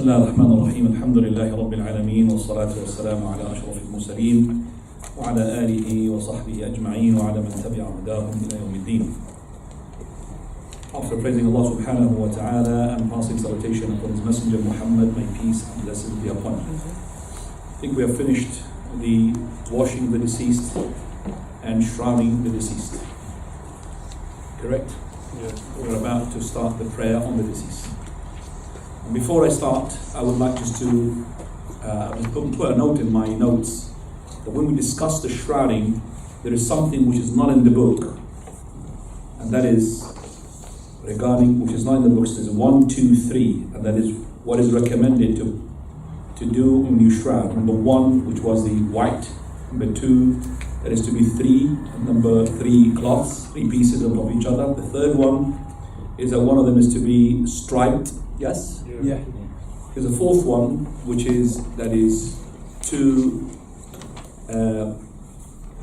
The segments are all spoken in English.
الله الرحمن الرحيم الحمد لله رب العالمين والصلاة والسلام على أشرف المرسلين وعلى آله وصحبه أجمعين وعلى من تبع هداهم إلى يوم الدين. After praising Allah subhanahu wa ta'ala and passing salutation upon His Messenger Muhammad, may peace and blessings be upon him. I think we have finished the washing the deceased and shrouding the deceased. Correct? Yeah. We're about to start the prayer on the deceased. And before I start, I would like just to put a note in my notes that when we discuss the shrouding, there is something which is not in the book, and that is regarding, which is not in the books. There's 1, 2, 3, and that is what is recommended to do when you shroud. Number 1, which was the white. Number 2, that is to be 3. And number 3, cloths, 3 pieces on top of each other. The third one is that one of them is to be striped. Yes? Yeah. There's a fourth one, which is to the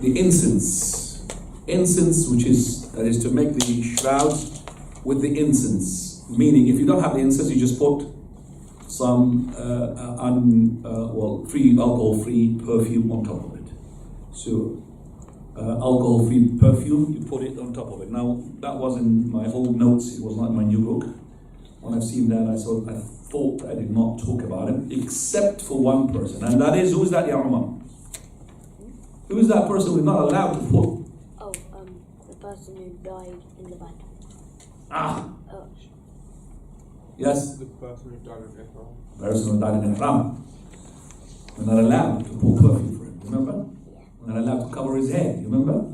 incense, which is to make the shroud with the incense. Meaning, if you don't have the incense, you just put some alcohol-free perfume on top of it. So, alcohol-free perfume, you put it on top of it. Now, that was in my old notes. It was not in my new book. When I've seen that, I thought I did not talk about it, except for one person, and that is, who is that, Ya Umar? Who is that person we're not allowed to put? The person who died in the battle. Oh. Yes? The person who died in Ihram. The person who died in Ihram. We're not allowed to put perfume for him, remember? We're not allowed to cover his head, you remember?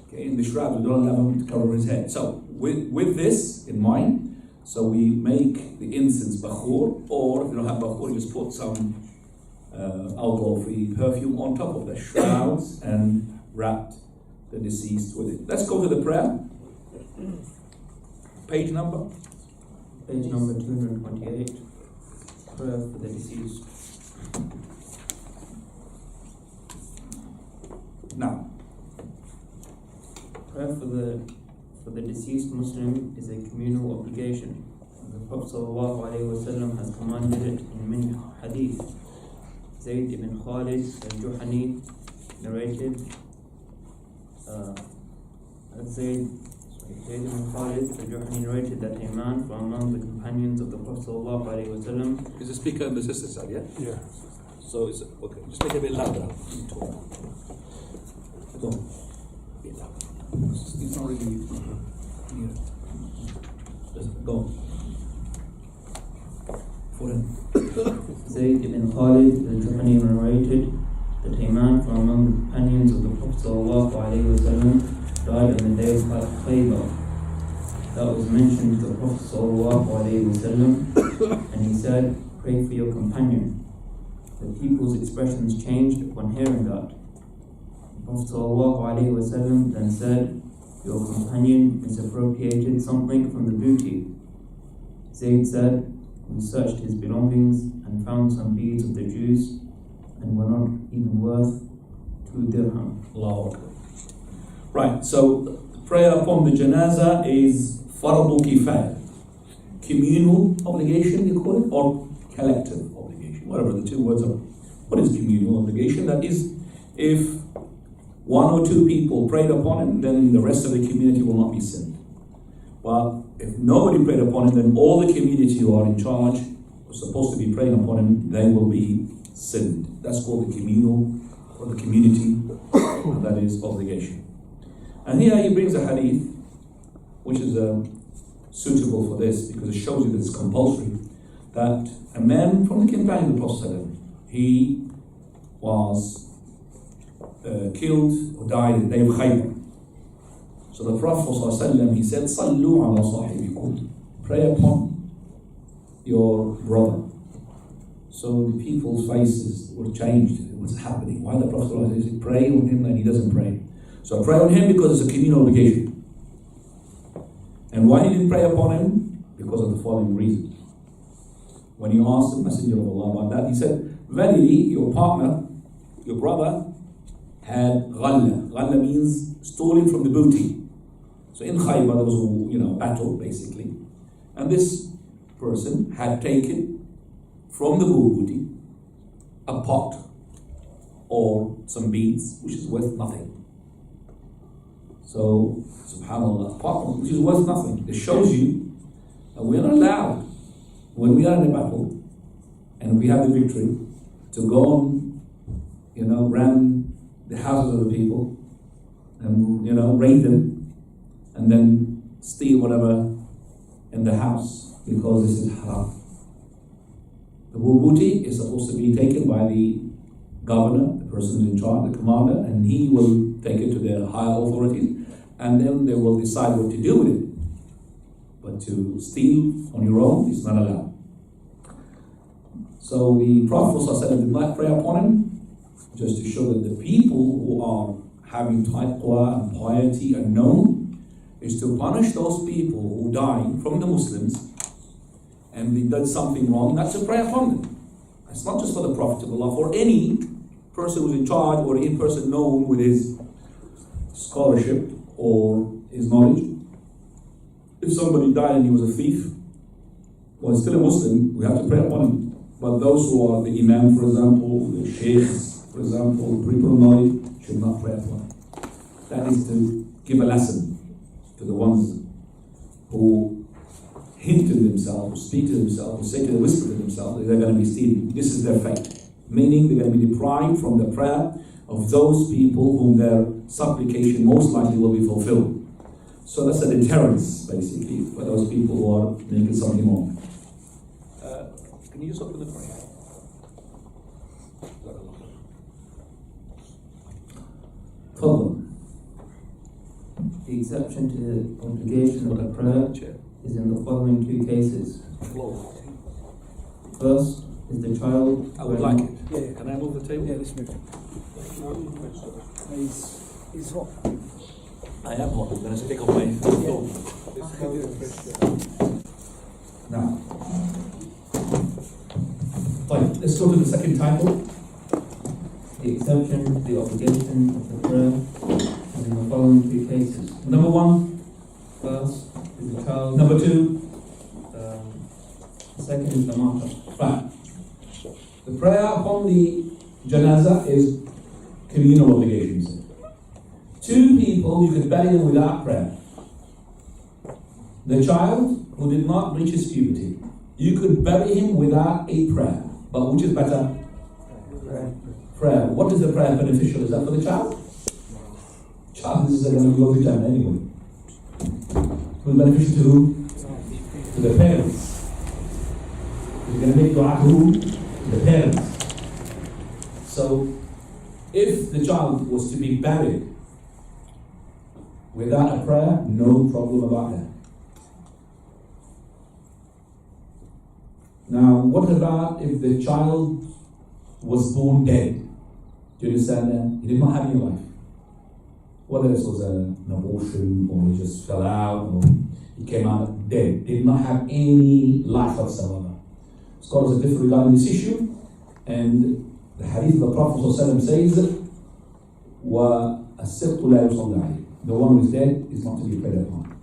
Okay, in the shroud, we don't allow him to cover his head. So, with this in mind, so we make the incense bakhur, or if you don't have bakhur, you just put some alcohol-free perfume on top of the shrouds and wrap the deceased with it. Let's go to the prayer. Page number? Page number 228. Prayer for the deceased. Now, prayer for the deceased Muslim is a communal obligation. The Prophet ﷺ has commanded it in many hadith. Zayd ibn Khalid al-Juhani narrated Zayd ibn Khalid al-Juhani narrated that a man from among the companions of the Prophet ﷺ. is the speaker on the sister side, yeah? Yeah. So it's okay. Just make it a bit louder. Go. A bit louder. It's not really near. Just go. For him. Zayd ibn Khalid al-Juhani narrated that a man from among the companions of the Prophet ﷺ died on the day of Khaybar. That was mentioned to the Prophet ﷺ, and he said, "Pray for your companion." The people's expressions changed upon hearing that. The Prophet ﷺ then said, "Your companion misappropriated something from the booty." Zayd said, "We searched his belongings and found some beads of the Jews, and were not even worth 2 dirham. Allahu Akbar. Right, so the prayer upon the janazah is fardu kifaya. Communal obligation, you call it, or collective obligation, whatever the two words are. What is communal obligation? That is, if 1 or 2 people prayed upon him, then the rest of the community will not be sinned. But if nobody prayed upon him, then all the community who are in charge, who are supposed to be praying upon him, they will be sinned. That's called the communal, or the community, and that is obligation. And here he brings a hadith, which is suitable for this, because it shows you that it's compulsory, that a man from the companion of the Prophet, he was killed or died in the day of Khaybar. So the Prophet ﷺ, he said, "Sallu ala sahibikum." Pray upon your brother. So the people's faces were changed. What's happening? Why the Prophet ﷺ pray on him and he doesn't pray? So pray on him because it's a communal obligation. And why he didn't pray upon him? Because of the following reasons. When he asked the Messenger of Allah about that, he said, "Verily, your partner, your brother, had ghalla. Ghalla means stolen from the booty. So in Khaybar there was a battle basically, and this person had taken from the booty a pot or some beads, which is worth nothing. So, subhanAllah, a pot which is worth nothing. It shows you that we are not allowed, when we are in a battle and we have the victory, to go on, ram the houses of the people and, raid them and then steal whatever in the house, because this is haram. The booty is supposed to be taken by the governor, the person in charge, the commander, and he will take it to their higher authorities, and then they will decide what to do with it. But to steal on your own is not allowed. So the Prophet ﷺ did not pray upon him, just to show that the people who are having taqwa and piety and known is to punish those people who died from the Muslims and they did something wrong, not to pray upon them. It's not just for the Prophet of Allah, for any person who's in charge or any person known with his scholarship or his knowledge. If somebody died and he was a thief, well, he's still a Muslim, we have to pray upon him. But those who are the Imam, for example, the Sheikhs, for example, people of knowledge, should not pray upon him. That is to give a lesson to the ones who hint to themselves, speak to themselves, say to them, whisper to themselves that they're going to be stealing. This is their fate. Meaning they're going to be deprived from the prayer of those people whom their supplication most likely will be fulfilled. So that's a deterrence, basically, for those people who are making something wrong. Can you just open the prayer? Problem. The exception to the obligation of the prayer is in the following two cases. First is the child. I would like it. Yeah. Can I move the table? Yeah, let's move it. He's hot. I am hot. I'm going to stick on my phone. Now, fine. Let's go to the second title. The exception to the obligation of the prayer is in the following two cases. Number one. First is the child. Number two. The second is the martyr. Right. The prayer upon the janazah is communal obligations. Two people, you could bury them without prayer. The child who did not reach his puberty, you could bury him without a prayer. But which is better? Prayer. What is the prayer beneficial? Is that for the child? Child, this is going to go to Jannah anyway. Who's beneficial to who? To the parents. You're going to make dua to who? To the parents. So, if the child was to be buried without a prayer, no problem about that. Now, what about if the child was born dead? Do you understand that? He did not have any life. Whether this was an abortion or he just fell out or he came out dead, did not have any life whatsoever. Scholars are different regarding this issue, and the hadith of the Prophet ﷺ says, وَالسِّقْتُ لَا يُصَلَّ عَلَيْهِ. The one who is dead is not to be prayed upon.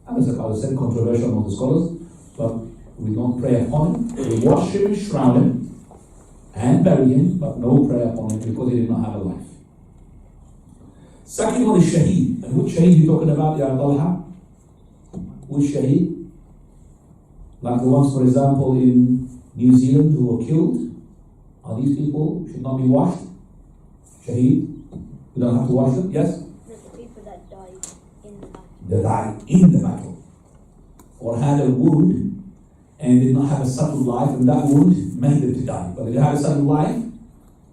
And as I said, controversial among the scholars, but we don't pray upon him. We wash him, shroud him, and bury him, but no prayer upon him because he did not have a life. Second one is shaheed. And which shaheed are you talking about, Ya Talha? Which shaheed? Like the ones, for example, in New Zealand who were killed. Are these people should not be washed? Shaheed? We don't have to wash them? Yes? The people that died in the battle. They died in the battle. Or had a wound and did not have a settled life, and that wound made them to die. But if they had a settled life,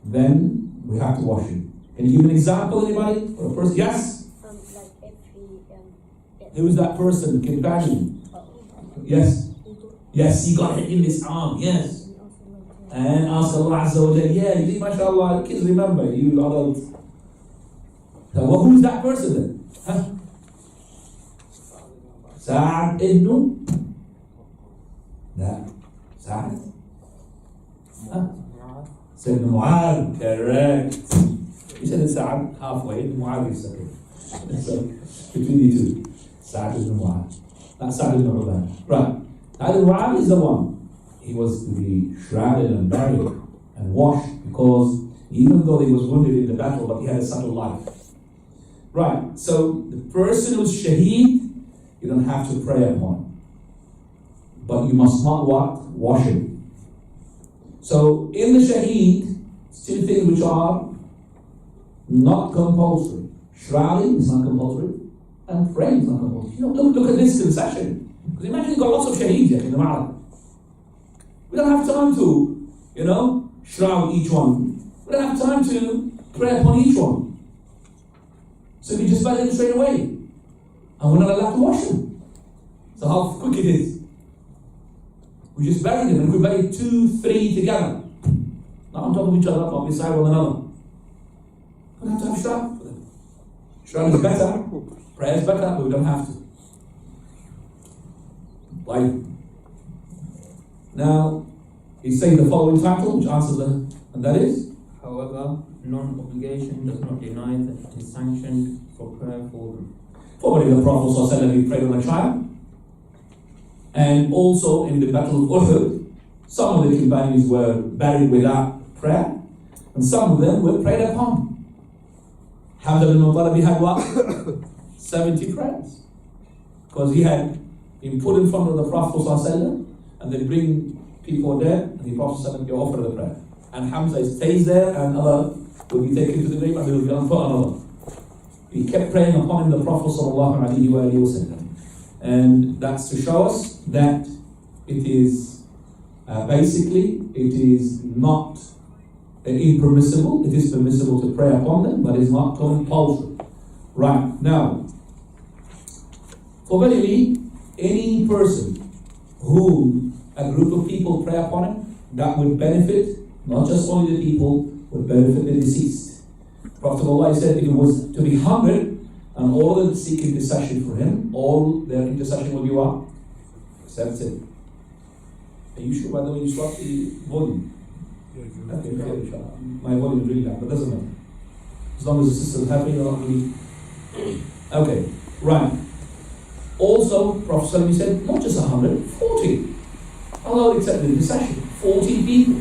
then we have to wash him. Can you give an example, anybody? Or a person? Yes? Like if he Who is that person? Compassion. Yes? Yes, he got hit in his arm. Yes. And ask Allah Azza wa Jalla. Yeah, you see, mashallah, kids remember, you adults. So, well, who is that person then? Huh? Sa'ad ibn? No. Sa'ad? Huh? Sayyidina Mu'adh. Correct. You said it's Sa'ad halfway, Mu'adh is second. So, between the two. Sa'ad ibn Mu'adh. Not Sa'ad ibn Ubadah. Right. Sa'ad ibn Mu'adh is the one. he was to be shrouded and buried and washed, because even though he was wounded in the battle, but he had a subtle life. Right, so the person who's shaheed, you don't have to pray upon him. But you must not what? Wash him. So in the shaheed, two things which are not compulsory. Shrouding is not compulsory, and praying is not compulsory. You know, look at this concession. Because imagine you've got lots of shaheeds in the Ma'arab. We don't have time to, shroud each one. We don't have time to pray upon each one. So we just bury them straight away. And we're not allowed to wash them. So how quick it is. We just bury them, and we bury 2, 3 together. Not on top of each other, not beside one another. We don't have to have shroud for them. Shroud is better, prayer is better, but we don't have to. Why? Now, he's saying the following title, which answers and that is? However, non-obligation does not deny that it is sanctioned for prayer for them. Formerly the Prophet ﷺ prayed on a child. And also in the Battle of Uhud, some of the companions were buried without prayer, and some of them were prayed upon. Hamza bin Muttalib had what? 70 prayers. Because he had been put in front of the Prophet ﷺ, and they bring people there, and the Prophet ﷺ offer the prayer. And Hamza stays there, and other will be taken to the grave, and they will be on for another. He kept praying upon him, the Prophet ﷺ. And that's to show us that it is it is not impermissible. It is permissible to pray upon them, but it's not compulsory. Right, now, for verily, any person whom a group of people pray upon him, that would benefit, not just only the people, would benefit the deceased. Prophet Allah said if it was to be 100, and all of them seek intercession for him, all their intercession will be what? Accepted. Are you sure, by the way, you swap the volume? Okay, inshallah. My volume is really loud, but doesn't matter. As long as the sister is happy, you're not really. Okay, right. Also, Prophet ﷺ said, not just 100, 40. Allah will accept the intercession. 40 people.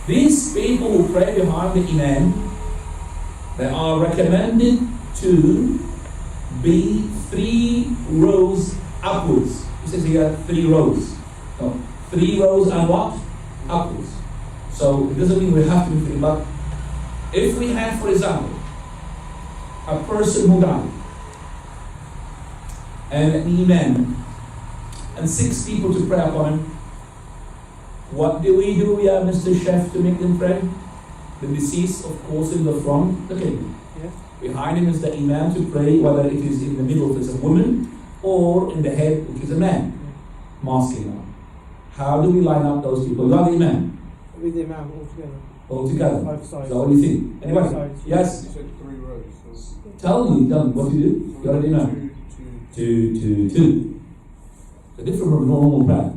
These people who pray behind the Imam, they are recommended to be 3 rows upwards. He says here 3 rows. No, 3 rows and what? Upwards. So it doesn't mean we have to be 3, but if we have, for example, a person who died, and an imam, and 6 people to pray upon him, what do we do, Mr. Chef, to make them pray? The deceased, of course, in the front, look at him. Behind him is the imam to pray, whether it is in the middle, if it's a woman, or in the head, which is a man, masking now. How do we line up those people? You are the imam. With the imam altogether. Altogether. Both sides. So what do you think? Anybody? Sides. Yes? You said 3 rows. Tell me, what do you do? You are the imam. 2. So different from normal prayer.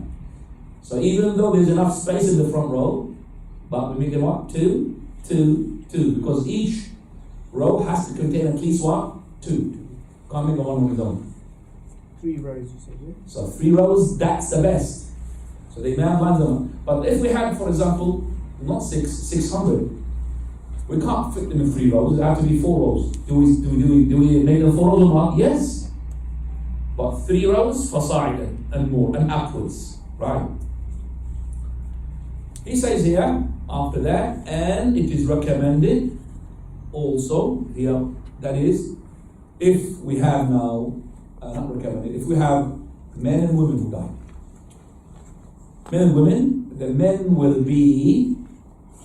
So even though there's enough space in the front row, but we make them what? 2, 2, 2. Because each row has to contain at least what? 2. Can't make one on its own. 3 rows, you said, yeah? So 3 rows, that's the best. So the imam lines them up. But if we had, for example, not 600, we can't fit them in 3 rows. It have to be 4 rows. Do we make them 4 rows or not? Yes. But 3 rows, fasaidan and more, and upwards. Right? He says here, after that, and it is recommended also here, that is, if we have now, not recommended, if we have men and women who die. Men and women, the men will be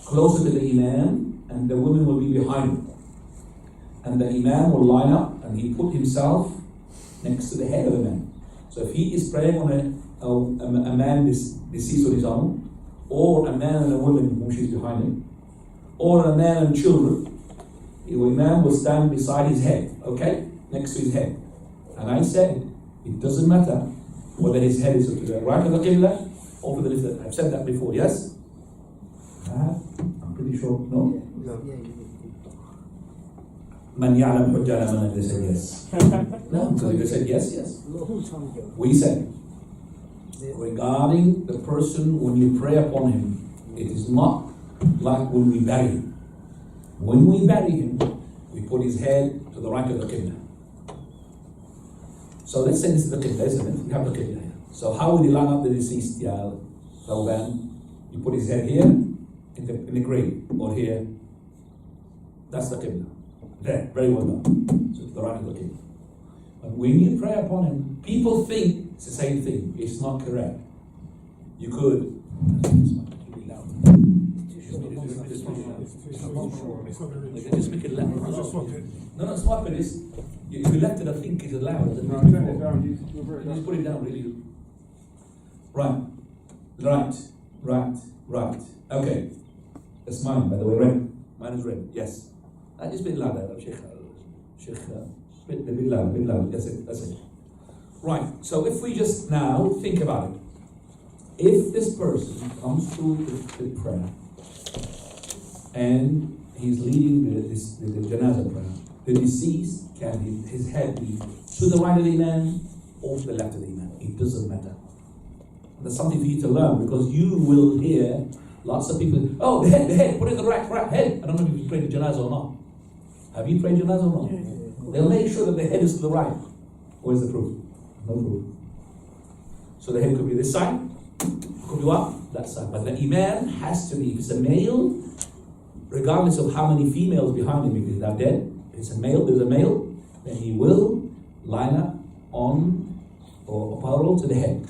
closer to the imam, and the women will be behind him. And the imam will line up, and he put himself next to the head of the man. So if he is praying on a man deceased on his own, or a man and a woman whom she's behind him, or a man and children, the imam will stand beside his head, okay? Next to his head. And I said, it doesn't matter whether his head is to the right of the Qibla or to the left. I've said that before, yes? I'm pretty sure, no? Man ya'lam hujjana man, they said yes. No, because they said yes. We said. regarding the person when you pray upon him, it is not like when we bury him. When we bury him, we put his head to the right of the Qibla. So let's say this is the Qibla, isn't it? You have the Qibla here. So how would you line up the deceased, Ya Thawban? You put his head here, in the grave, or here. That's the Qibla. There, very well done. So to the right of the Qibla. But when you pray upon him, people think it's the same thing. It's not correct. You could. Just make it loud. No, it's not, but it's. If you left it, I think it's loud. Just put it down, really. Right. Okay. That's mine, by the way, red. Mine is red, yes. Just a bit louder, Sheikh. A bit louder. That's it. Right, so if we just now think about it. If this person comes to the prayer and he's leading the janazah prayer, the deceased can his head be to the right of the imam or to the left of the imam. It doesn't matter. That's something for you to learn, because you will hear lots of people, oh, the head, put it in the right head. I don't know if you've prayed janazah or not. Have you prayed janazah or not? Yeah. They'll make sure that the head is to the right. Where's the proof? No proof. So the head could be this side, could be what? That side. But the imam has to be, if it's a male, regardless of how many females behind him, because they're dead, there's a male, then he will line up on or parallel to the head.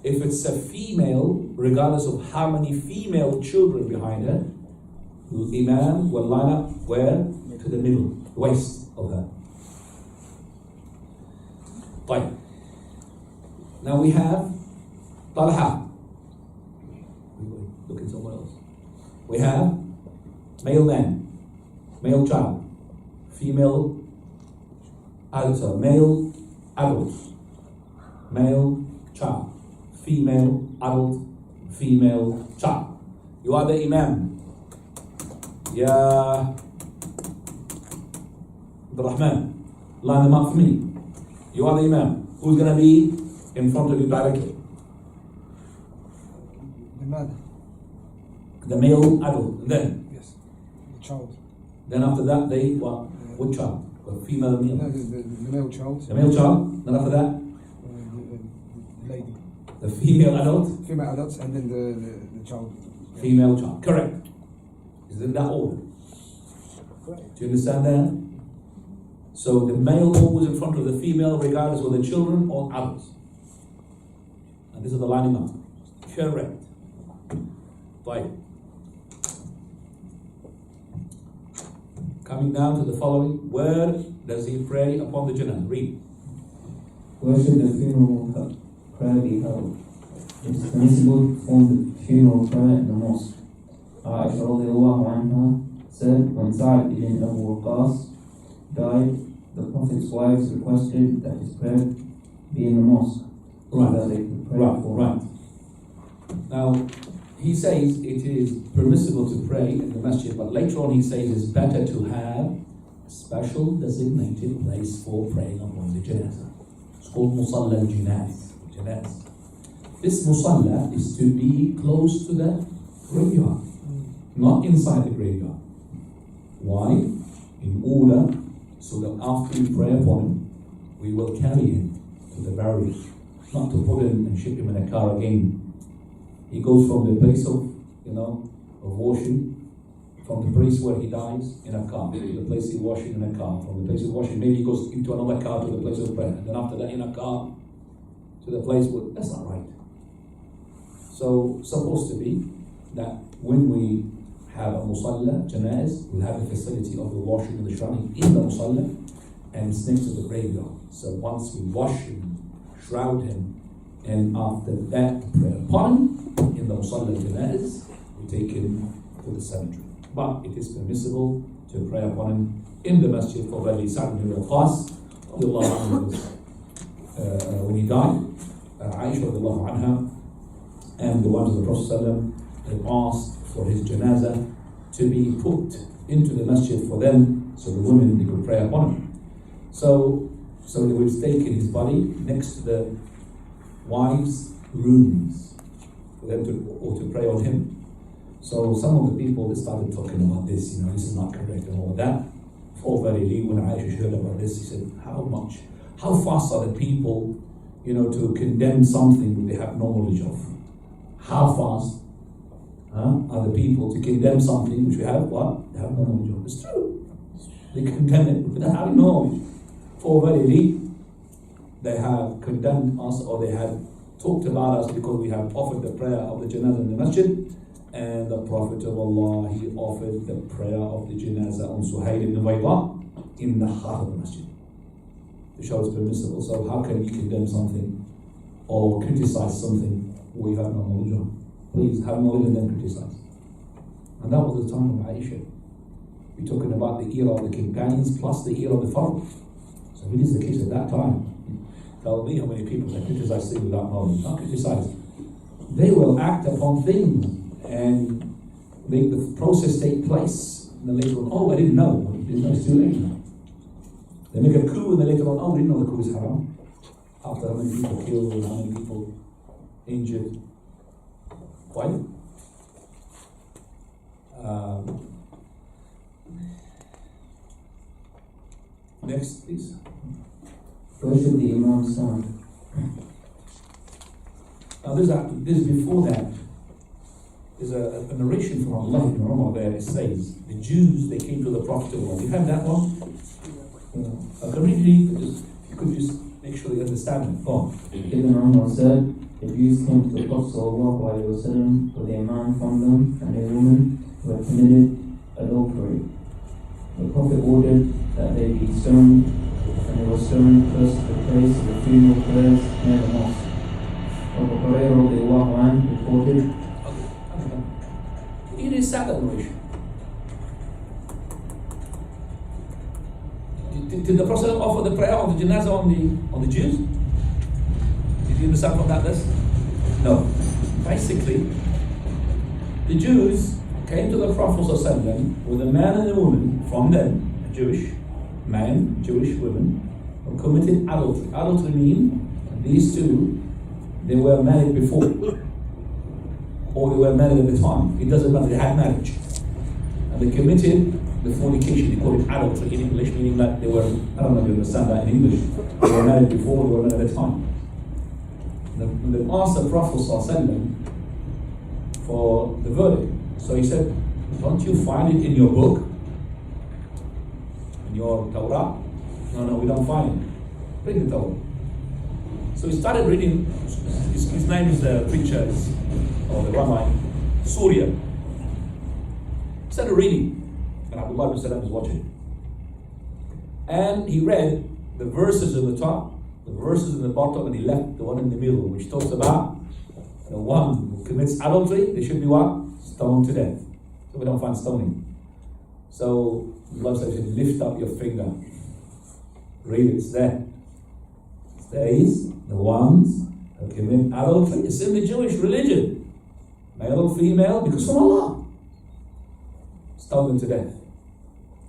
If it's a female, regardless of how many female children behind her, the imam will line up where? To the middle, the waist of her. Right. Now we have Talha. Look at someone else. We have male man, male child, female adult, male adult, male child, female adult, female child. You are the imam. Ya Abdurrahman, line them up for me. You are the imam. Who's going to be in front of you directly? The man. The male adult. And then? Yes. The child. Then after that, they what? What child? What female and male? No, the male child. The male child. Then after that? The lady. The female adult? Female adults, and then the child. Female child. Correct. Is it in that order? Correct. Do you understand that? So the male always in front of the female, regardless of the children or adults. And this is the lining up. Correct. Right. Coming down to the following. Where does he pray upon the janazah? Read. Where should the funeral prayer be held? It is permissible to perform the funeral prayer in the mosque. Aisha radiallahu anha said, when Sa'd ibn Abu Waqqas died, the Prophet's wives requested that his prayer be in the mosque. Right. So that they could pray for Right. Now, he says it is permissible to pray in the masjid, but later on he says it's better to have a special designated place for praying upon the janazah. It's called Musalla al-Janaz. This Musalla is to be close to the graveyard, not inside the graveyard. Why? In order so that after we pray upon him, we will carry him to the burial, not to put him and ship him in a car again. He goes from the place of washing, from the place where he dies in a car, to the place of washing in a car, from the place of washing, maybe he goes into another car to the place of prayer, and then after that in a car to the place where, that's not right. So, supposed to be that when we have a musalla, janaz, we'll have the facility of the washing and the shrouding in the musalla, and it's next to the graveyard. So once we wash him, shroud him, and after that pray upon him in the musalla janaz, we take him to the cemetery. But it is permissible to pray upon him in the masjid for Wali Sa'd ibn Waqqas when he died. Aisha radiallahu anha and the ones of the Prophet they asked for his janazah to be put into the masjid for them, so the women they could pray upon him. So they would stake in his body next to the wives rooms for them to pray on him. So some of the people that started talking about this, this is not correct and all of that. For very late, when Aisha heard about this, he said, how fast are the people, to condemn something they have no knowledge of? How fast are the people to condemn something which we have what? They have no knowledge of. It's true. They condemn it without having no knowledge. For very late, they have condemned us, or they have talked about us because we have offered the prayer of the janazah in the masjid, and the Prophet of Allah, he offered the prayer of the janazah on Suhail ibn Bayda in the heart of the masjid. To show it's permissible. So how can you condemn something or criticize something where you have no knowledge of? Please have knowledge and then criticize. And that was the time of Aisha. We're talking about the era of the companions plus the era of the Farq. So it is the case at that time. Tell me how many people that criticize things without knowledge. Not criticize. They will act upon things and make the process take place. And then later on, I didn't know. It's too late now. They make a coup and then later on, we didn't know the coup is haram. After how many people killed and how many people injured. Why? Next, please. Where should the Imam stand? Now, there's before that. There's a narration from Allah ibn Umar there. It says, the Jews, they came to the Prophet of Allah. You have that one? I can read it, if you could just make sure you understand it. Go on. Ibn Umar said, the Jews came to the Prophet ﷺ with a man from them and a woman who had committed adultery. The Prophet ordered that they be stoned, and they were stoned close to the place of the funeral prayers near the mosque. Abu Hurairah reported. It is that narration. Did the Prophet offer the prayer of the janazah on the Jews? Did you understand from that list? No. Basically, the Jews came to the Prophet ﷺ with a man and a woman from them, a Jewish man, Jewish women, who committed adultery. Adultery means these two, they were married before, or they were married at the time. It doesn't matter, they had marriage. And they committed the fornication, they call it adultery in English, meaning that they were, I don't know if you understand that in English, they were married before, they were married at the time. They asked the Prophet ﷺ for the verdict. So he said, don't you find it in your book? In your Torah? No, we don't find it. Bring the Torah. So he started reading, his name is the preacher, or the Rabbi, Surya. He started reading, and Abdullah ibn Salam was watching. And he read the verses in the top, the verses in the bottom, and he left the one in the middle, which talks about the one who commits adultery, they should be what? Stoned to death. So we don't find stoning. So Allah says, lift up your finger. Read it, it's there. It says, the ones who commit adultery, it's in the Jewish religion. Male or female, because from Allah. Stoned them to death.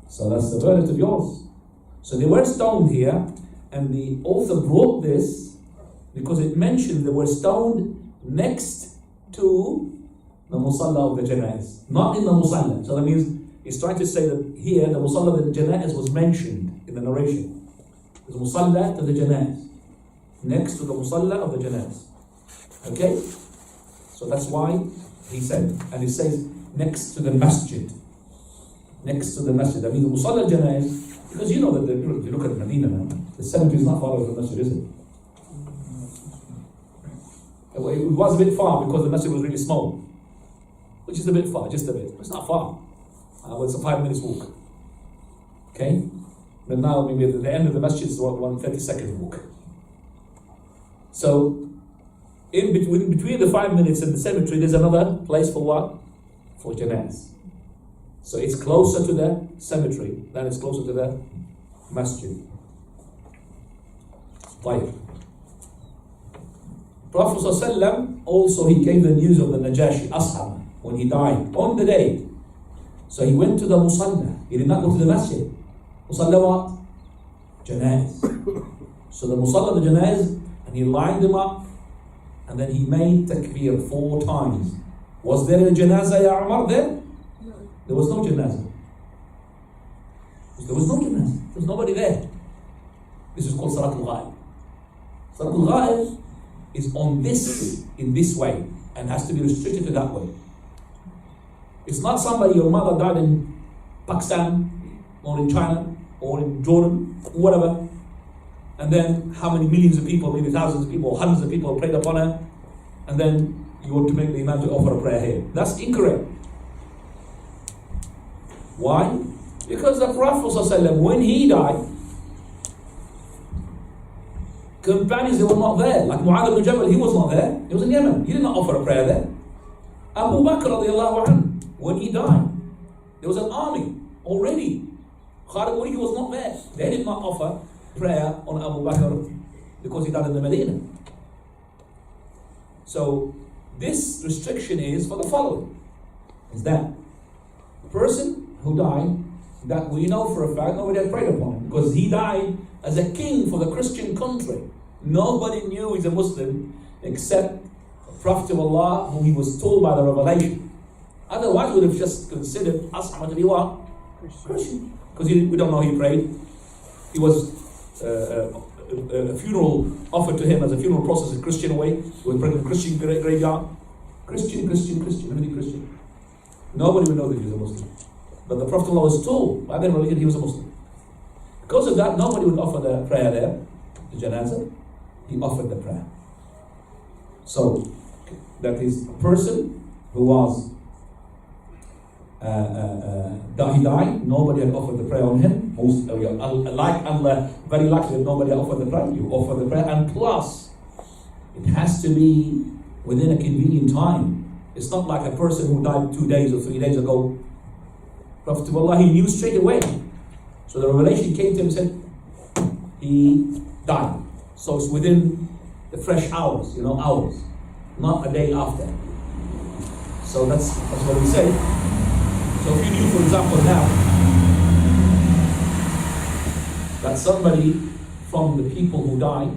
So that's the verdict of yours. So they were stoned here, and the author brought this because it mentioned they were stoned next to the Musalla of the Janaiz, not in the Musalla. So that means he's trying to say that here the Musalla of the Janaiz was mentioned in the narration. The Musalla to the Janaiz, next to the Musalla of the Janaiz. Okay? So that's why he said, and he says next to the Masjid. Next to the Masjid. I mean the Musalla of Janaiz, because you know that if you look at Medina now, the cemetery is not far away from the Masjid, is it? It was a bit far because the Masjid was really small. Which is a bit far, just a bit. But it's not far. It's a 5 minutes walk. Okay? But now maybe at the end of the Masjid is 1 30-second walk. So, in between the 5 minutes and the cemetery, there's another place for what? For Janaz. So it's closer to the cemetery than it's closer to the Masjid. Right. Prophet ﷺ also, he gave the news of the Najashi, Ashab, when he died, on the day. So he went to the Musalla. He did not go to the Masjid. Musalla what? Janaz. So the Musalla, the Janaz, and he lined them up, And then he made takbir 4 times. Was there a janazah, Ya Umar, there? No. There was no janazah. There was no janazah. There was nobody there. This is called Salat al-Ghaib. Salat al-Ghaib is on this, in this way, and has to be restricted to that way. It's not somebody, your mother died in Pakistan, or in China, or in Jordan, whatever, and then how many millions of people, maybe thousands of people, hundreds of people prayed upon her, and then you want to make the imam to offer a prayer here. That's incorrect. Why? Because the Prophet ﷺ, when he died, companions, they were not there. Like Mu'adh ibn Jabal, he was not there. He was in Yemen. He did not offer a prayer there. Abu Bakr radiallahu anhu, when he died, there was an army already. Khalid Walid was not there. They did not offer prayer on Abu Bakr because he died in the Medina. So this restriction is for the following. Is that the person who died, that we know for a fact nobody had prayed upon him, because he died as a king for the Christian country. Nobody knew he's a Muslim except the Prophet of Allah, whom he was told by the revelation. Otherwise we would have just considered Ashab to be what? Christian. Because we don't know he prayed. He was a funeral offered to him as a funeral process in Christian way. He was praying in a Christian graveyard. Christian, everything Christian. Nobody would know that he was a Muslim. But the Prophet was told by their religion he was a Muslim. Because of that, nobody would offer the prayer there, the janazah. He offered the prayer. So, that is a person who was he died, nobody had offered the prayer on him. Very likely that nobody had offered the prayer. You offer the prayer, and plus, it has to be within a convenient time. It's not like a person who died 2 days or 3 days ago. Prophet of Allah, he knew straight away. So the revelation came to him and said, he died. So it's within the fresh hours, hours, not a day after. So that's what we say. So if you knew, for example, now that somebody from the people who died,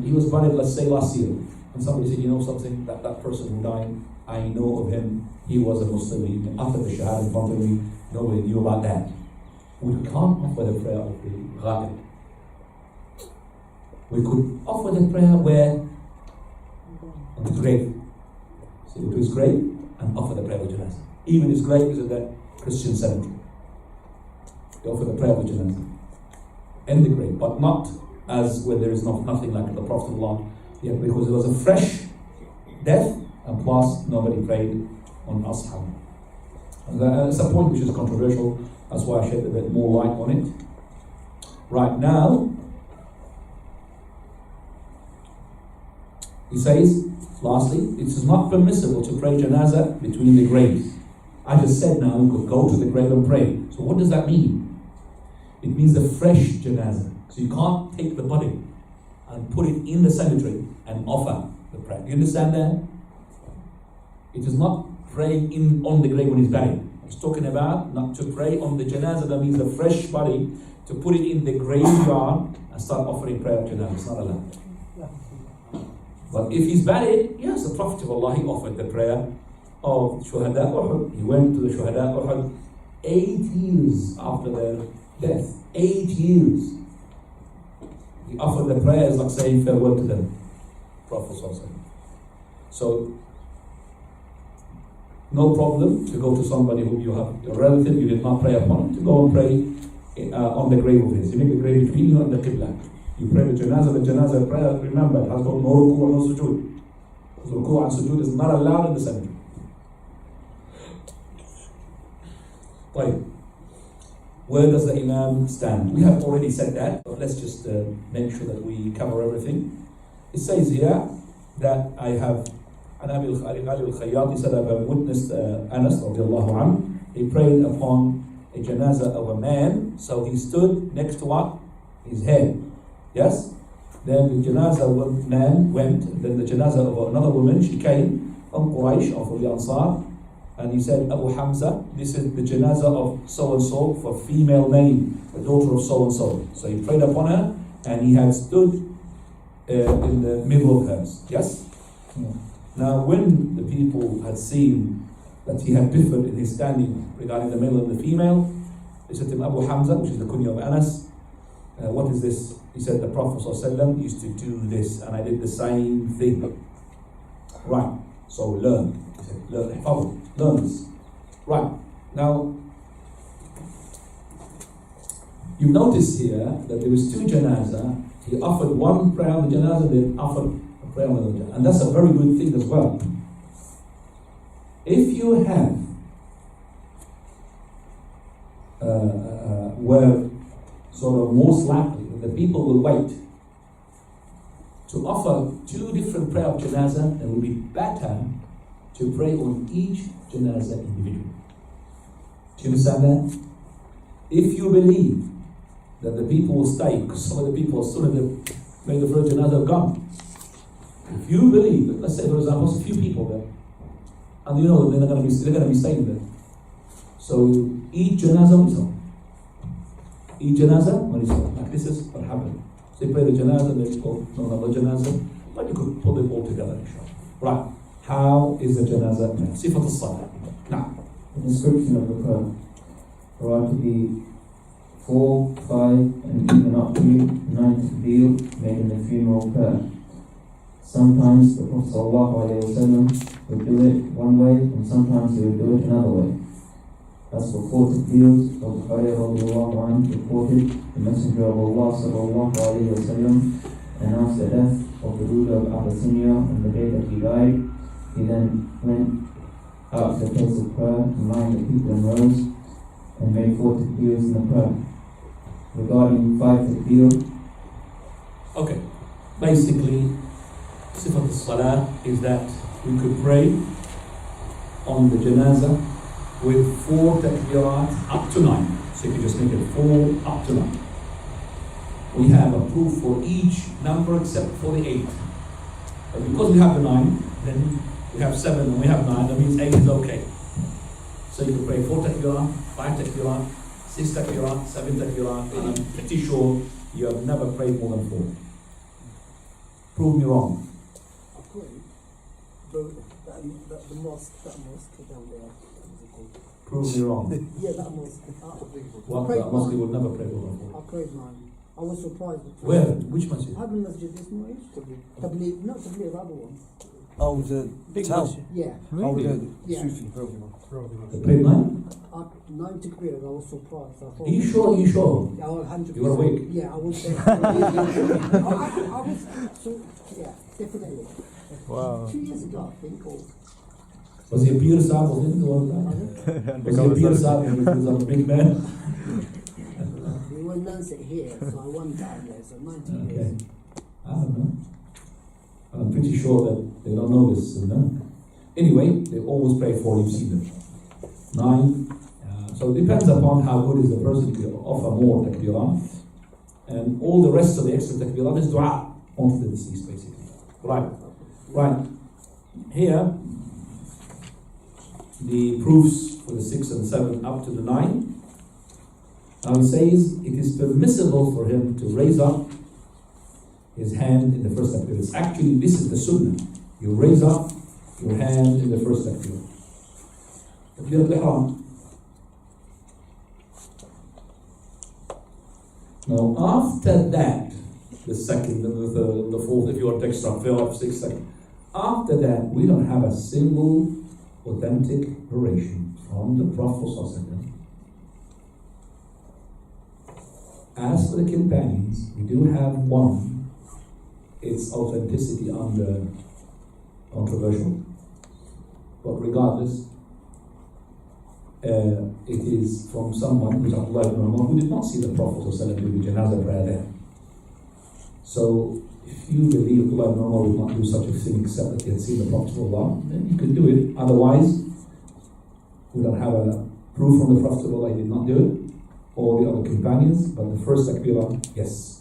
he was buried, let's say, last year, and somebody said, something, that person who died, I know of him, he was a Muslim, he offered the shahada in front of me, nobody knew about that. We can't offer the prayer of the ghaib. We could offer the prayer where? On the grave. So go to his grave and offer the prayer of janazah. Even his grave is in the Christian cemetery. They offer the prayer of janazah in the grave, but not as where there is nothing like the Prophet of Allah. Yeah, because it was a fresh death, and plus nobody prayed on ashab. And that's a point which is controversial. That's why I shed a bit more light on it. Right now, he says, lastly, it is not permissible to pray janazah between the graves. I just said now you could go to the grave and pray. So what does that mean? It means a fresh janazah. So you can't take the body and put it in the cemetery and offer the prayer. You understand that? It is not praying on the grave when he's buried. It's talking about not to pray on the janazah, that means a fresh body, to put it in the graveyard and start offering prayer of janazah. It's not allowed. But if he's buried, yes, the Prophet of Allah, he offered the prayer of Shuhada Uhud. He went to the Shuhada Uhud 8 years after their death. 8 years. He offered the prayer as like saying farewell to them. Prophet said. So, no problem to go to somebody who you have, a relative you did not pray upon, to go and pray on the grave of his. You make the grave between you and the Qibla. You pray the janazah prayer, remember, it has got no ruku or no sujood. Because ruku and sujood is not allowed in the cemetery. Right. Where does the Imam stand? We have already said that, but let's just make sure that we cover everything. It says here that I have, and Abi al-Khayyat, he said, I've witnessed Anas radiallahu anhu. He prayed upon a janazah of a man, so he stood next to what? His head. Yes? Then the janazah man went, then the janazah of another woman, she came from Quraysh, or from the Ansar, and he said, Abu Hamza, this is the janazah of so-and-so for female name, the daughter of so-and-so. So he prayed upon her, and he had stood in the middle of hers. Yes? Yeah. Now, when the people had seen that he had differed in his standing regarding the male and the female, they said to him, Abu Hamza, which is the kunya of Anas, what is this? He said, the Prophet ﷺ used to do this, and I did the same thing. Right, so learn. He said, learn this. Right, now, you notice here that there was two janazah. He offered one prayer on the janazah, then offered a prayer on the janazah. And that's a very good thing as well. If you have where sort of most likely the people will wait to offer two different prayer of janazah, it will be better to pray on each janazah individually. Do you understand that? If you believe that the people will stay, because some of the people, as soon as they make the first janazah, are gone. If you believe that, let's say for example, there's a few people there, and you know that they're going to be staying there. So each janazah on its own. Each janazah on its own. Like this is what happened. So they pray the janazah, then it's called another janazah, but you could put them all together, inshallah. Right. How is the janazah prayed? Sifat al-salah. Now, The description of the prayer. There are to be 4, 5, and even up to 9 takbir made in the funeral prayer. Sometimes the Prophet ﷺ would do it one way, and sometimes he would do it another way. As for 4 takbirs, Abu Hurairah reported the Messenger of Allah ﷺ announced the death of the ruler of Abyssinia on the day that he died. He then went out to the place of prayer and lined the people in rows and made 4 takbirs in the prayer. Regarding 5 takbir, okay. Basically, Sifat al-salah is that we could pray on the janazah with 4 takbirat up to 9. So you can just make it 4 up to 9. We have a proof for each number except for the 8. But because we have the 9, then we have 7 and we have 9, that means 8 is okay. So you can pray 4 takbirat, 5 takbirat, 6 takbirat, 7 takbirat, and I'm pretty sure you have never prayed more than 4. Prove me wrong. I prayed, but the mosque down there, what's it called? Prove me wrong. Yeah, that mosque. What? prayed That Muslim mine. would never pray more than 4. I prayed mine. I was surprised. Where? Which masjid? I haven't masjid this morning. Tabligh, not Tabligh, the other one. Oh, the Big town. masjid. Yeah. Oh, the Yeah. Sufi program. The prayed 9? 9 takbir, I was surprised. I thought, Are you sure? Are you sure? Yeah, I was 100%. You were awake? Yeah, I was there. I was, so, yeah, definitely. Wow. 2 years ago, I think, or Was he a beer sab or anything like that? Was he a beer sab and he was a big man? we were announced it here, so I won down there, so 90 Okay. years. I don't know. I'm pretty sure that they don't know this. Anyway, they always pray 4, you've seen them. 9. So it depends upon how good is the person to offer more takbirat. And all the rest of the extra takbirat is dua onto the deceased, basically. Right. Here, the proofs for the 6 and 7 up to the 9. Now he says it is permissible for him to raise up his hand in the first takbir. It's actually, this is the sunnah. You raise up your hand in the first takbir. Takbir al-ihram. Now after that, the second, the fourth, if you want to extra 5, 6 seconds. After that, we don't have a single authentic narration from the Prophet ﷺ. As for the companions, we do have one. Its authenticity under controversial, but regardless, it is from someone who's Abdullah ibn Umar, who did not see the Prophet ﷺ do the janazah prayer there. So if you believe Abdullah ibn Umar would not do such a thing except that he had seen the Prophet ﷺ, then you could do it. Otherwise, we don't have a proof from the Prophet ﷺ he did not do it, or the other companions, but the first takbirah, yes.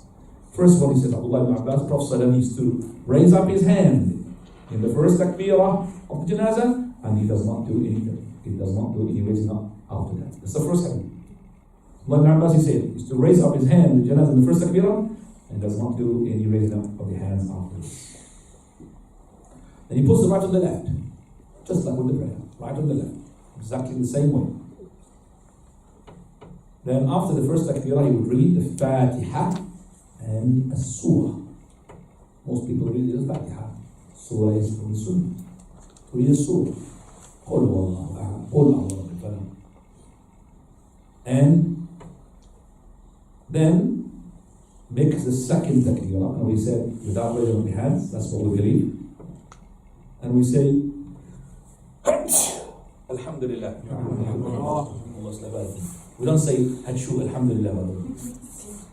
First of all, he says, Abdullah ibn Abbas, Prophet ﷺ used to raise up his hand in the first takbirah of the janazah, and he does not do anything. He does not do any raising up after that. That's the first hadith. Abdullah ibn Abbas, he said, he used to raise up his hand in the janazah in the first takbirah, and does not do any raising up of the hands afterwards. Then he puts the right on the left, just like with the prayer, right on the left, exactly the same way. Then after the first takbirah, he would read the Fatiha and a surah. Most people read the Fatiha. Surah is from the Sunnah. To read a surah. قُلْ وَاللَّهُ أَحَدٌ قُلْ أَعُوذُ بِرَبِّ الْفَلَقِ. And then make the second takbirah, and we said without raising the hands, that's what we believe. And we say Alhamdulillah. We don't say Hadshu Alhamdulillah.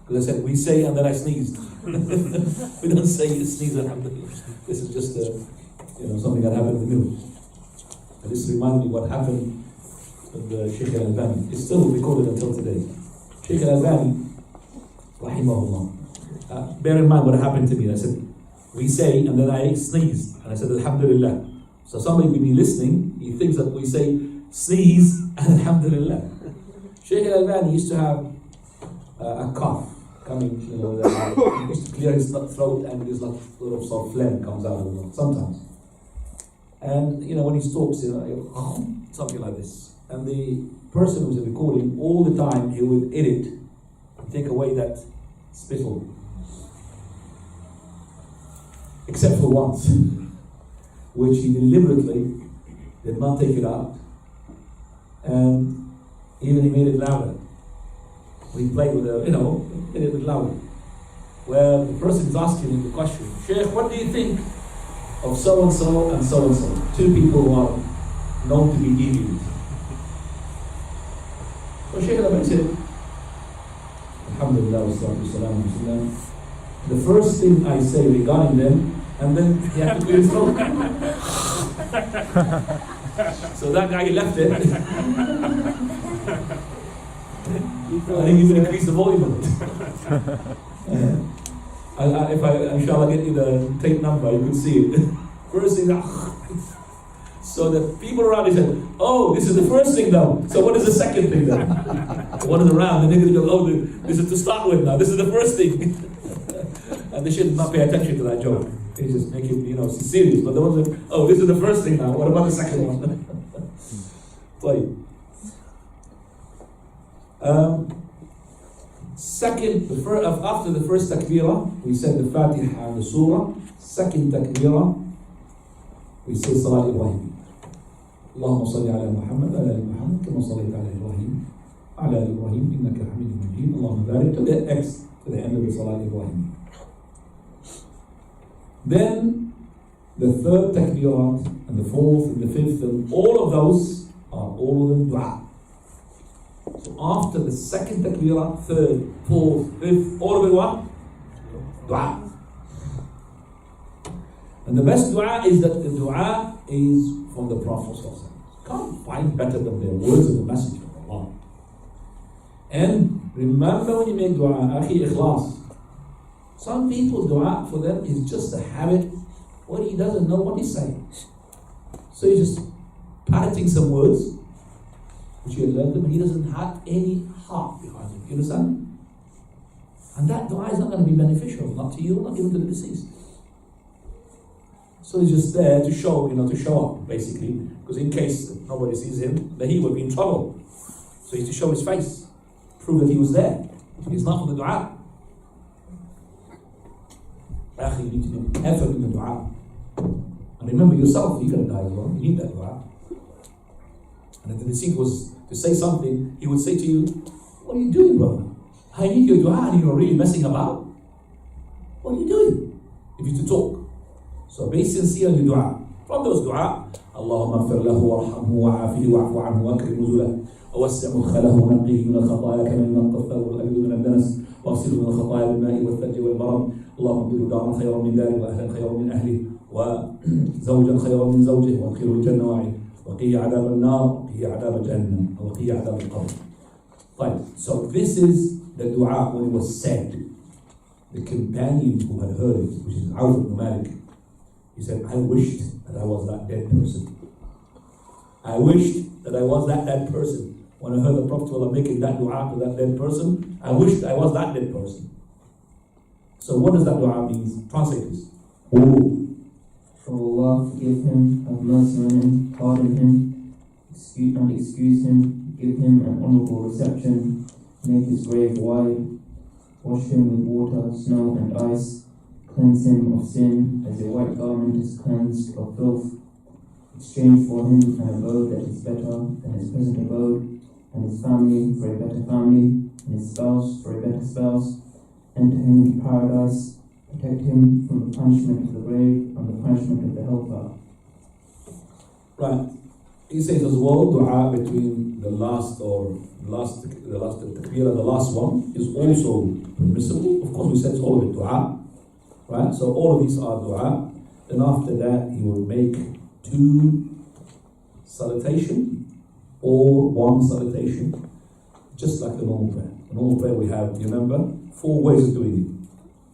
Because I said we say and then I sneezed. We don't say sneeze Alhamdulillah. This is just something that happened in the middle. And this reminds me what happened with the Sheikh Al-Albani. It's still recorded until today. Sheikh Al-Albani, rahimahullah. Bear in mind what happened to me. I said, we say, and then I sneezed. And I said, Alhamdulillah. So somebody may be listening, he thinks that we say, sneeze, and Alhamdulillah. Sheikh Al-Albani used to have a cough coming, he used to clear his throat and his sort of phlegm comes out of him sometimes. And when he talks, something like this. And the person who was recording, all the time he would edit and take away that spittle. Except for once, which he deliberately did not take it out. And even he made it louder. We played with made it louder. Where the person is asking him the question, Sheikh, what do you think of so-and-so and so-and-so? Two people who are known to be deviants. So Sheikh Al-Albani said, Alhamdulillah, wassalatu wassalamu ala rasulillah. The first thing I say regarding them, and then he had to clear his throat. So that guy left it. I think you can increase the volume of it. If I inshallah get you the tape number, you can see it. First thing, so the people around he said, oh, this is the first thing though. So what is the second thing then? One is around, and they're going to go, oh, this is to start with now. This is the first thing. And they should not pay attention to that joke. They just make it, serious. But the ones that, oh, this is the first thing now. What about the second one? After the first takbirah, we said the Fatiha and the Surah. Second takbirah, we say Salat Ibrahim. Allahumma salli ala Muhammad, ala Muhammad, kama sallayta ala Ibrahim, ala Ibrahim, innaka hamidun majid. Allahumma barik to the X, to the end of the Salat Ibrahim. Then the third takbirat, and the fourth, and the fifth, and all of those are all of them dua. So after the second takbirah, third, fourth, fifth, all of it what? Dua. And the best dua is that the dua is from the Prophet. Can't find better than the words of the Messenger of Allah. And remember when you make dua, akhi ikhlas. Some people's dua for them is just a habit where he doesn't know what he's saying. So he's just parroting some words, which he had learned them, and he doesn't have any heart behind it. You understand? And that dua is not going to be beneficial, not to you, not even to the deceased. So he's just there to show, to show up, basically, because in case nobody sees him, then he will be in trouble. So he's to show his face, prove that he was there. It's not for the dua. You need to make effort in the dua. And remember yourself, you're going to die as well. You need that dua. And if the deceased was to say something, he would say to you, what are you doing, brother? I need your dua and you're really messing about. What are you doing? If you're to talk. So be sincere in your dua. From those dua, Allahumma ighfir lahu warhamhu wa'afihi wa'fu anhu wakrim nuzulahu ووسع مدخله ونقيه من الخطايا كما ينقى الثوب الابيض من الدنس واغسله من الخطايا بالماء والثلج والبرد اللهم ابدله دارا خيرا من داره واهلا خيرا من اهله وزوجا خيرا من زوجه وادخله الجنه وقيه عذاب النار وقيه عذاب جهنم وقيه عذاب القبر. Fine. So this is the dua when it was said. The companion who had heard it, which is Auf ibn Malik, he said, I wished that I was that dead person. I wished that I was that dead person. When I heard the Prophet making that dua to that dead person, I wished I was that dead person. So what does that dua mean? Translate this. Oh, O Allah, forgive him, have mercy on him, pardon him, excuse him, give him an honourable reception, make his grave wide, wash him with water, snow and ice, cleanse him of sin as a white garment is cleansed of filth, exchange for him an abode that is better than his present abode, and his family for a better family, and his spouse for a better spouse, enter him into paradise, protect him from the punishment of the grave and the punishment of the hellfire. right. He says as well, dua between the last takbir and the last one is also permissible. Of course, we said it's all of it dua, right? So all of these are dua. Then after that, he will make 2 salutation or 1 salutation, just like the normal prayer. The normal prayer we have, you remember, 4 ways of doing it.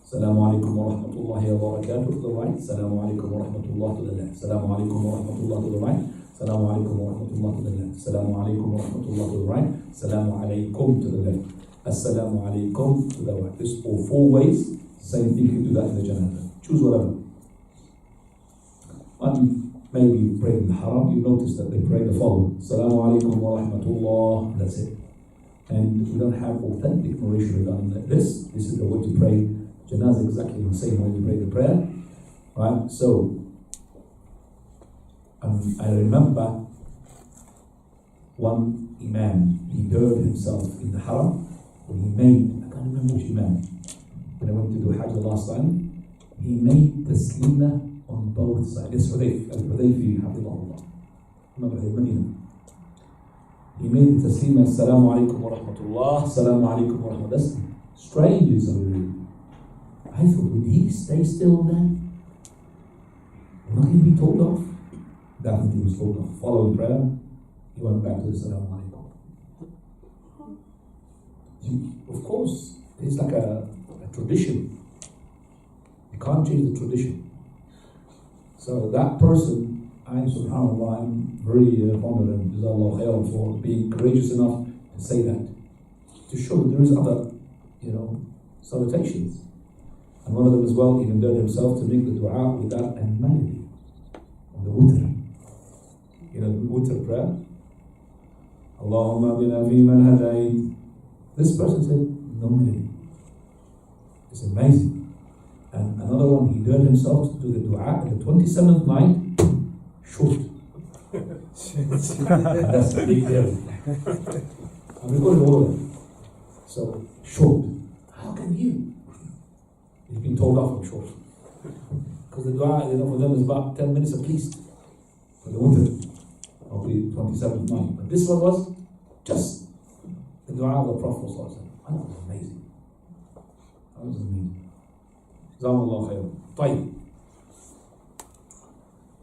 Assalamu alaikum wa rahmatullahi wa barakatuh to the right. Assalamu alaikum wa rahmatullah to the left. Assalamu alaikum wa rahmatullah to the right. Assalamu alaikum wa rahmatullah to the left. Assalamu alaikum wa rahmatullah to the right. Assalamu alaikum to the left. Assalamu alaikum to the right. This all 4 ways. Same thing, you can do that in the janazah. Choose whatever. Maybe you pray in the haram, you notice that they pray the following. Assalamu alaikum wa rahmatullah. That's it. And we don't have authentic narration regarding this. This is the way to pray janazah, exactly the same way you pray the prayer. Right? So, I remember one imam, he buried himself in the haram, and he made, I can't remember which imam, when I went to do Hajj the last time, he made taslima on both sides. It's Hudayfi, Hafidhahullah. Remember, Medina. He made the taslima, Assalamu alaikum wa rahmatullah, Assalamu alaikum wa rahmatullah. That's strange in some way. I thought, would he stay still then? Would he be told off? Definitely he was told off. Following prayer, he went back to the Assalamu alaikum. Of course, it's like a tradition. You can't change the tradition. So that person, subhanAllah, I'm very honored and Jazakallah khairan for being courageous enough to say that. To show that there is other, salutations. And one of them as well, even dared himself to make the dua without a melody. On the witr. The witr prayer. Allahumma bina fi man hadayt. This person said, no melody. It's amazing. And another one, he dared himself to do the dua at the 27th night, short. That's a big deal. And we got it all there. So, short. How can you? He's been told off from short. Because the dua, for them is about 10 minutes at least. For the winter of the 27th night. But this one was just the dua of the Prophet. That was amazing. That was amazing. Jazakallah khairan. Tayyib.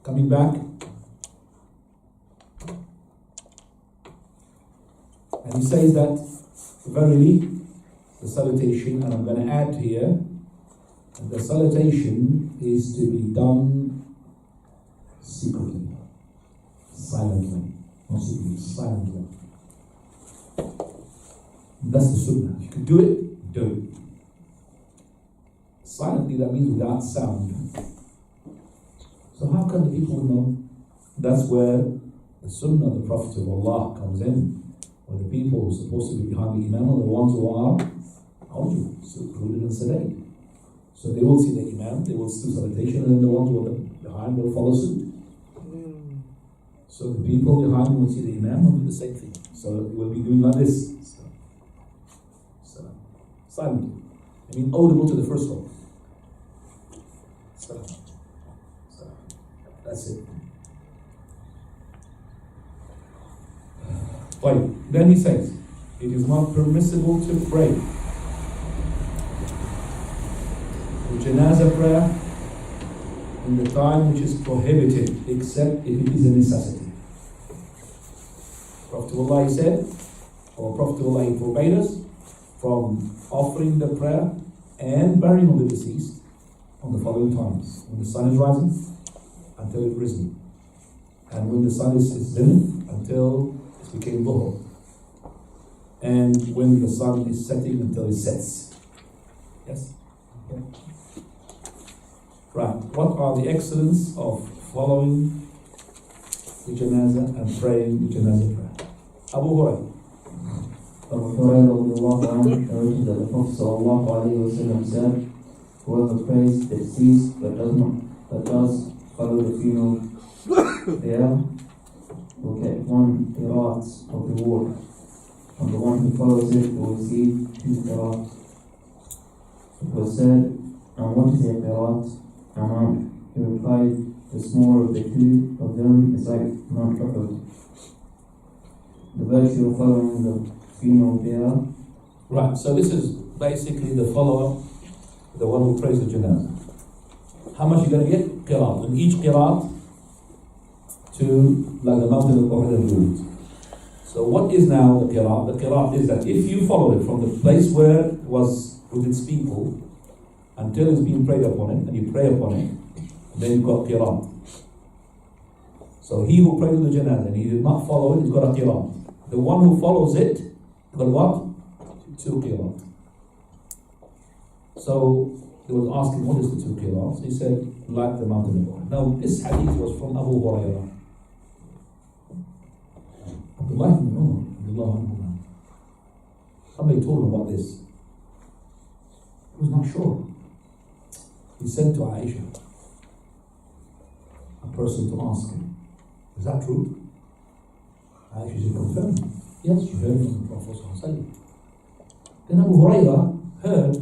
Coming back. And he says that, verily, the salutation, and I'm going to add here, the salutation is to be done secretly, silently, not secretly, silently. That's the sunnah. If you can do it, do it. Silently, that means without sound. So how can the people know? That's where the sunnah of the Prophet of Allah comes in, where the people who are supposed to be behind the imam are the ones who are eligible, secluded and sedate. So they will see the imam, they will do salutation, and then the ones who are behind will follow suit. So the people behind will see the imam will do the same thing. So we'll be doing like this. So silently. I mean audible to the first one. So that's it. Right. Then he says, it is not permissible to pray the janazah prayer in the time which is prohibited, except if it is a necessity. Prophet of Allah said, or Prophet of Allah forbade us from offering the prayer and burying of the deceased on the following times: when the sun is rising until it risen, and when the sun is zenith until it became dhuhr, and when the sun is setting until it sets. Yes? Right. What are the excellence of following the janazah and praying the janazah prayer? Abu Hurairah. Abu Hurairah radiallahu anhu narrated that the Prophet sallallahu alayhi wa sallam said, whoever prays deceased but does follow the funeral prayer will get 1 qirat of reward, and the one who follows it will receive 2 qirat. It was said, and what is a qirat amount? He replied, the smaller of the two of them is like Mount Uhud. The virtue of following the funeral prayer. Right, so this is basically the follower, the one who prays the janazah. How much are you going to get? Qirat. And each qirat to like the mountain of Uhud and Uhud. So what is now the qirat? The qirat is that if you follow it from the place where it was with its people until it's been prayed upon it, and you pray upon it, then you've got qirat. So he who prayed the janazah and he did not follow it, he's got a qirat. The one who follows it, got what? 2 qirat. So he was asking, what is the 2 qirats? He said, like the mountain of Uhud. Now this hadith was from Abu Hurairah. Abdullah ibn Umar, radiallahu anhu. Somebody told him about this. He was not sure. He said to Aisha, a person to ask him, is that true? Aisha said, confirm. Yes, she heard from the Prophet sallallahu alaihi wasallam. Then Abu Hurairah heard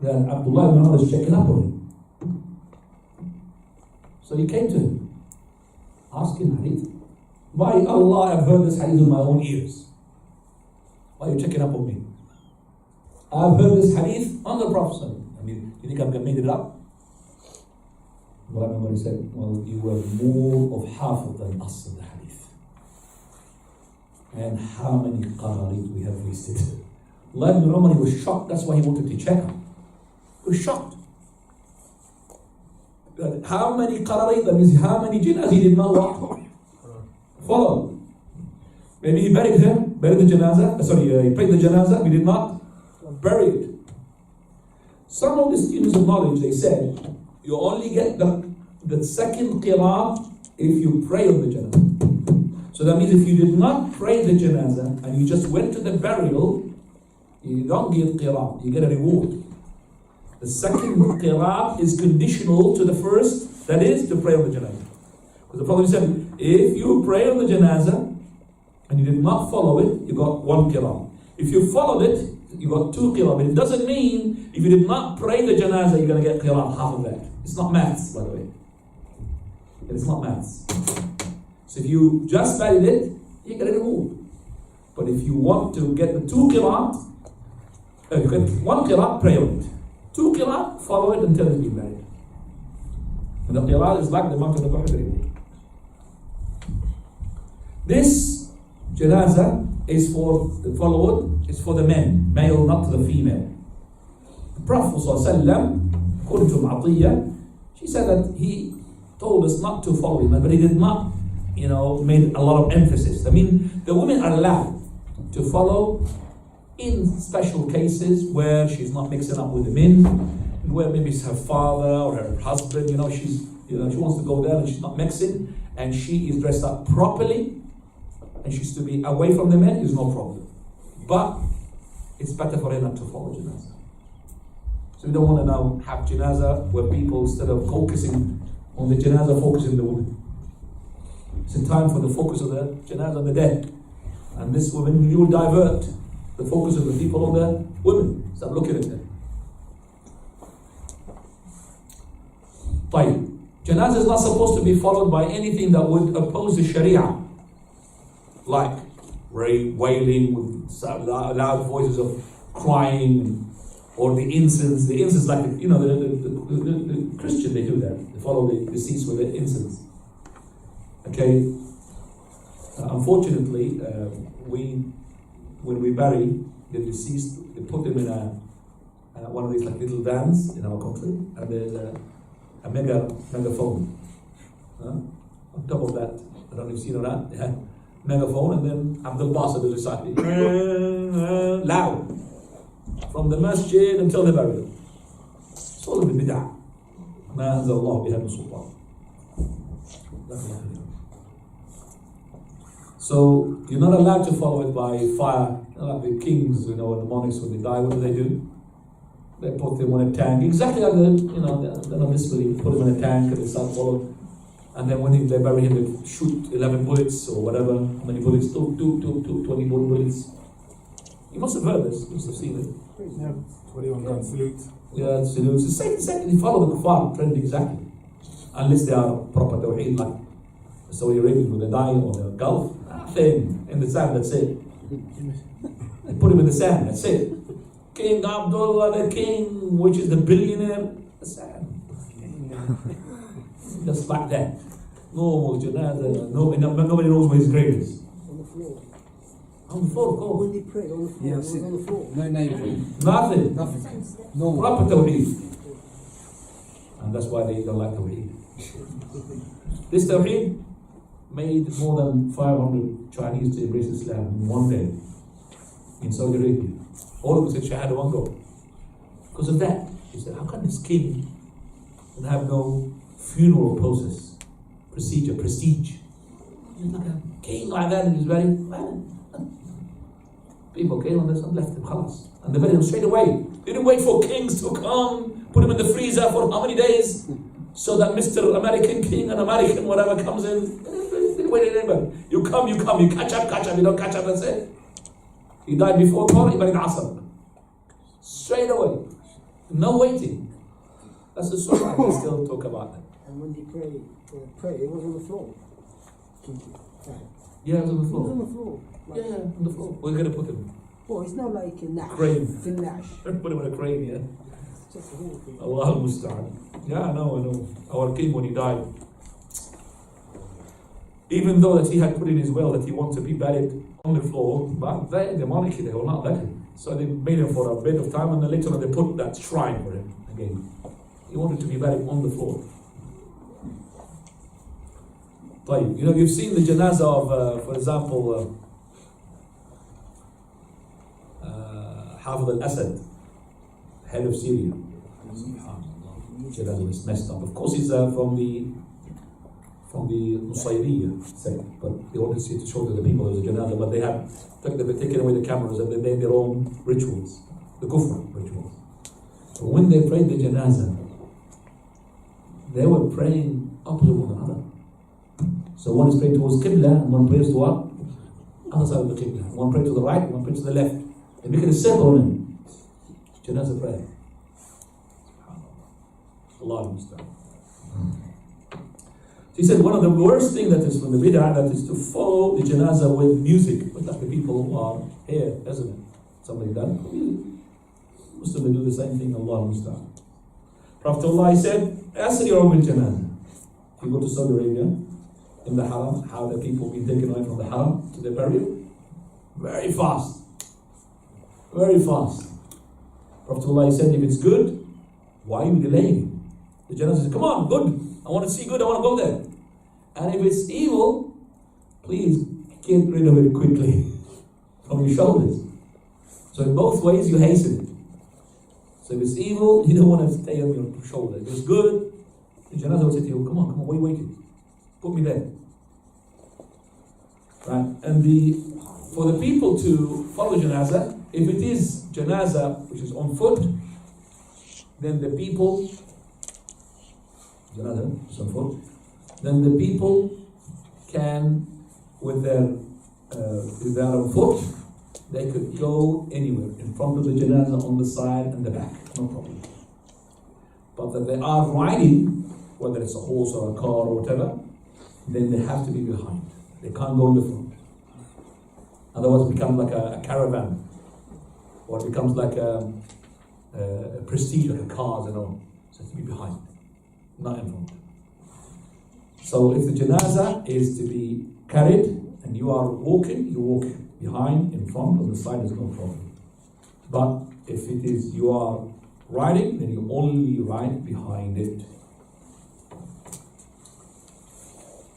that Abdullah ibn Umar is checking up on him. So he came to him, asking hadith. By Allah, I've heard this hadith with my own ears. Why are you checking up on me? I've heard this hadith on the Prophet. I mean, you think I've made it up? Abdullah ibn Umar said, well, you were more of half of the nas of the hadith. And how many qararit we have wasted. Abdullah ibn Umar, he was shocked. That's why he wanted to check him. He was shocked. How many qararit, that means how many jinnahs he did not what? Follow. Maybe he buried the janazah, he prayed the janazah, he did not bury it. Some of the students of knowledge, they said, you only get the second qirat if you pray on the janazah. So that means if you did not pray the janazah and you just went to the burial, you don't get qirat, you get a reward. The second qirat is conditional to the first, that is to pray on the janazah. Because the Prophet said, if you pray on the janazah and you did not follow it, you got 1 qirat. If you followed it, you got 2 qirat. But it doesn't mean if you did not pray the janazah, you're going to get qirat, half of that. It's not maths, by the way. It's not maths. So if you just buried it, you get a reward. But if you want to get the 2 qirat, you get 1 qirat, pray on it. 2 qirat, follow it until it's been buried. And the qirat is like the mountain of Uhud reward. This janazah is for the followed, is for the men, male, not the female. The Prophet ﷺ, according to Atiyah, she said that he told us not to follow him, but he did not, made a lot of emphasis. I mean, the women are allowed to follow in special cases where she's not mixing up with the men, where maybe it's her father or her husband, she wants to go there and she's not mixing, and she is dressed up properly, and she's to be away from the men, is no problem. But it's better for her not to follow janazah. So we don't want to now have janazah where people, instead of focusing on the janazah, focus on the women. It's a time for the focus of the janazah on the dead. And this woman, you will divert the focus of the people on the women. Start looking at them. طيب. Janazah is not supposed to be followed by anything that would oppose the Sharia. Like wailing with loud voices of crying, or the incense. The incense, like the Christian, they do that. They follow the deceased with the incense. Okay. Unfortunately, when we bury the deceased, they put them in one of these like little vans in our country, and there's a megaphone. On top of that, I don't know if you've seen that. They had megaphone, and then Abdul Basit is reciting loud from the masjid until the burial. It's all in the bid'ah. ما أنزل الله بها من سلطان. So you're not allowed to follow it by fire. Like the kings, and the monarchs, when they die, what do? They put them on a tank, exactly like the non-disbelief. Put them in a tank and they start following. And then when they bury him, they shoot 11 bullets or whatever. How many bullets? 21 bullets. You must have heard this. You must have seen it. Yeah, 21 gun salute. Yeah, it's the same. They follow the kuffar trend exactly. Unless they are proper tawheed, like the Saudi Arabians when they die or the Gulf. Nothing in the sand, that's it. They put him in the sand, that's it. King Abdullah, the king, which is the billionaire, the sand. Just like that. No janazah, nobody knows where his grave is. On the floor. On the floor, of course. When they pray on the floor, Yeah, it was on the floor. No name. Nothing. Nothing. Normal. Proper tawheed. And that's why they don't like tawheed. This tawheed made more than 500 Chinese to embrace Islam in one day in Saudi Arabia. All of them said Shahada one go. Because of that. He said, how can this king have no funeral process, procedure, prestige? He's like a king like that, and he's very well. People came on this and left him, khalas. And they buried him straight away. They didn't wait for kings to come, put him in the freezer for how many days? So that Mr. American King and American whatever comes in. They didn't wait anybody. You come, you catch up, you don't catch up, that's it. He died before Dhuhr, he buried Asr. Straight away. No waiting. That's the story. We still talk about that. And when they pray, it was on the floor. Yeah, it was on the It was floor. on the floor. Like, Yeah, on the floor. We're going to put him. well, it's not like a Nash. Crane. Thin Nash. Put him in a crane, yeah. It's just a whole thing. Allah al-Musta'an. Yeah, I know. Our king, when he died, even though that he had put in his will that he wanted to be buried on the floor, but the monarchy, they will not let him. So they made him for a bit of time, and then later on they put that shrine for him again. He wanted to be buried on the floor. طيب, you've seen the janazah of, for example, Hafid al-Assad, head of Syria. Janazah was messed up. Of course, he's from the Nusayriyya sect, but they wanted to show to the people as a janazah, but they've taken away the cameras and they made their own rituals, the kufr rituals. So when they prayed the janazah, they were praying opposite one another. So one is praying towards Qibla and one prays to what? Other side of the Qibla. One prays to the right, one prays to the left. They make it a circle on him. Janazah prayer. Allah understand. He said one of the worst things that is from the bid'ah that is to follow the janazah with music. But like the people who are here, isn't it? Somebody done. Muslims they do the same thing. Allah understand. Prophet Allah said, Asri bil janazah. If you go to Saudi Arabia, in the haram, how the people being taken away from the haram to the burial, very fast. Very fast. Prophet Allah said, if it's good, why are you delaying? The janazah says, come on, good. I want to see good, I want to go there. And if it's evil, please get rid of it quickly from your shoulders. So in both ways, you hasten it. So if it's evil, you don't want to stay on your shoulder. If it's good, the janazah will say to you, come on, what are you waiting? Put me there. Right? And for the people to follow janazah, if it is janazah which is on foot, then the people, janazah is on foot, then the people can, with their if they are on foot, they could go anywhere, in front of the janazah, on the side and the back, no problem. But that they are riding, whether it's a horse or a car or whatever, then they have to be behind. They can't go in the front. Otherwise it becomes like a caravan, or it becomes like a prestige, like a cars and all. So it has to be behind, not in front. So if the janazah is to be carried and you are walking, you walk behind, in front, on the side, is no problem. But if it is you are riding, then you only ride behind it.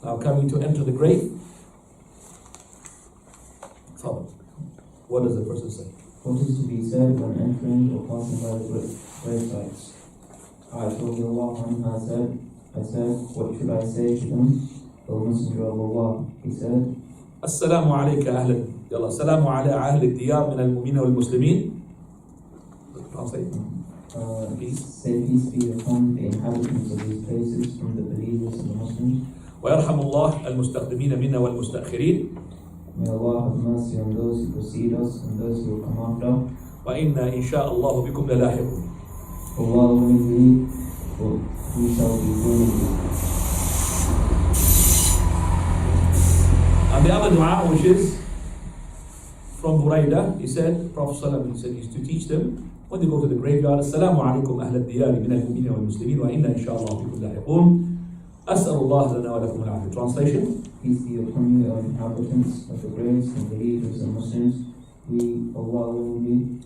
Now coming to enter the grave. So, what does the person say? What is to be said when entering or passing by the grave sites? Aisha radiallahu anha said, I said, what should I say to them? O Messenger of Allah, he said, السلام عليك أهل يلا السلام على أهل الديار من المؤمنين والمسلمين. Translate. Say peace be upon the inhabitants of these places from the believers and the Muslims. ويرحم الله المستقدمين منا والمستأخرين. May Allah have mercy on those who precede us and those who will come after. وإنا إن شاء الله بكم للاحقون. Allah willingly, we shall be joining you. And the other dua, which is from Buraida, he said, Prophet ﷺ, he said, is to teach them when they go to the graveyard, Assalamu alaikum ahl al-diyar min al-mu'minin wal-muslimin wa inna inshaAllah bikum lahiqun. As'alullah lana wa lakum al-afiyah. Translation. Peace be upon you, O inhabitants of the graves and believers and Muslims. We, Allah willingly,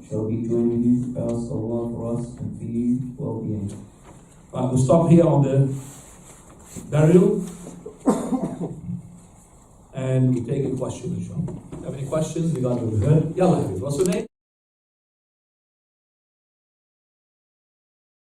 shall be joining you. Ask Allah for us and for you well-being. Right, we'll stop here on the burial. And we take a question, inshallah. Have any questions regarding what we heard? Yalla, Hafiz. What's your name?